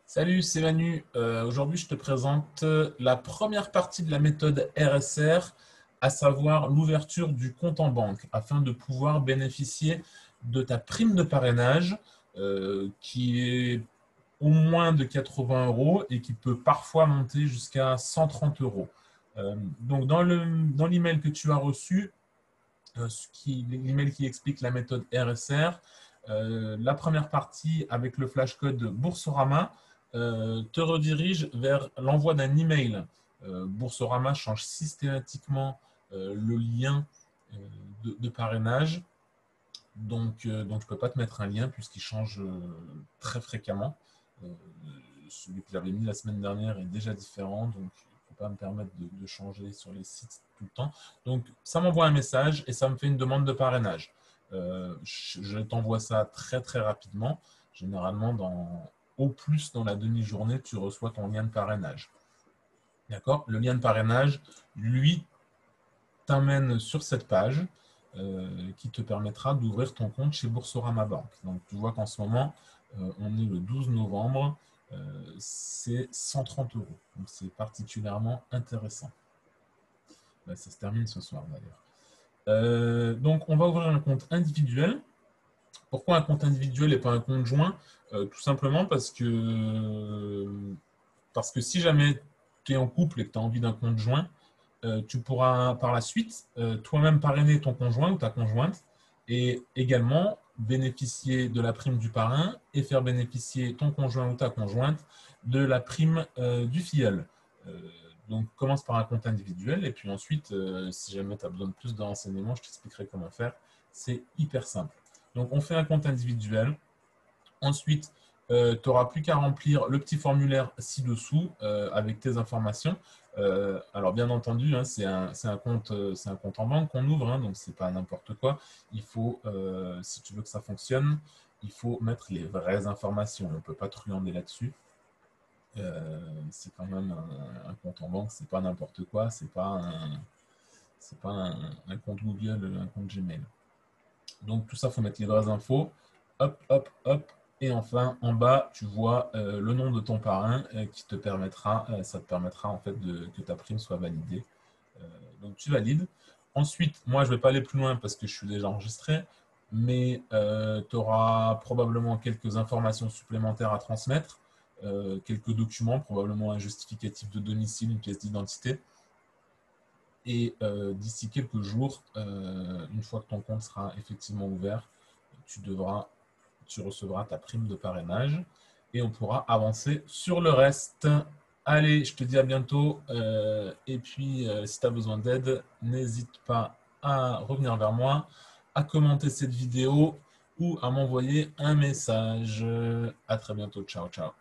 Salut, c'est Manu. Aujourd'hui, je te présente la première partie de la méthode RSR, à savoir l'ouverture du compte en banque, afin de pouvoir bénéficier de ta prime de parrainage, qui est au moins de 80 euros et qui peut parfois monter jusqu'à 130 euros. Donc, dans l'email que tu as reçu, l'email qui explique la méthode RSR, la première partie avec le flashcode Boursorama te redirige vers l'envoi d'un email. Boursorama change systématiquement le lien de parrainage. Donc je ne peux pas te mettre un lien puisqu'il change très fréquemment. Euh, Celui que j'avais mis la semaine dernière est déjà différent, donc il ne faut pas me permettre de changer sur les sites tout le temps. Donc ça m'envoie un message et ça me fait une demande de parrainage. Je t'envoie ça très très rapidement. Généralement, au plus dans la demi-journée, tu reçois ton lien de parrainage. D'accord? Le lien de parrainage, lui, t'amène sur cette page qui te permettra d'ouvrir ton compte chez Boursorama Bank. Donc, tu vois qu'en ce moment, on est le 12 novembre, c'est 130 euros. Donc, c'est particulièrement intéressant. Ben, ça se termine ce soir d'ailleurs. Donc, on va ouvrir un compte individuel. Pourquoi un compte individuel et pas un compte joint? Tout simplement parce que si jamais tu es en couple et que tu as envie d'un compte joint, tu pourras par la suite toi-même parrainer ton conjoint ou ta conjointe et également bénéficier de la prime du parrain et faire bénéficier ton conjoint ou ta conjointe de la prime du filleul. Euh, donc, commence par un compte individuel et puis ensuite, si jamais tu as besoin de plus de renseignements, je t'expliquerai comment faire. C'est hyper simple. Donc, on fait un compte individuel. Ensuite, tu n'auras plus qu'à remplir le petit formulaire ci-dessous avec tes informations. Alors, bien entendu, hein, c'est un compte en banque qu'on ouvre, hein, donc ce n'est pas n'importe quoi. Il faut, si tu veux que ça fonctionne, il faut mettre les vraies informations. On ne peut pas truander là-dessus. C'est quand même un compte en banque, c'est pas n'importe quoi, c'est pas un compte Google, un compte Gmail. Donc tout ça, il faut mettre les vraies infos. Hop, hop, hop. Et enfin, en bas, tu vois le nom de ton parrain qui te permettra, ça te permettra en fait que ta prime soit validée. Donc tu valides. Ensuite, moi, je ne vais pas aller plus loin parce que je suis déjà enregistré, mais tu auras probablement quelques informations supplémentaires à transmettre, quelques documents, probablement un justificatif de domicile, une pièce d'identité. Et d'ici quelques jours, une fois que ton compte sera effectivement ouvert, tu recevras ta prime de parrainage et on pourra avancer sur le reste. Allez, je te dis à bientôt. Et puis, si tu as besoin d'aide, n'hésite pas à revenir vers moi, à commenter cette vidéo ou à m'envoyer un message. À très bientôt. Ciao, ciao.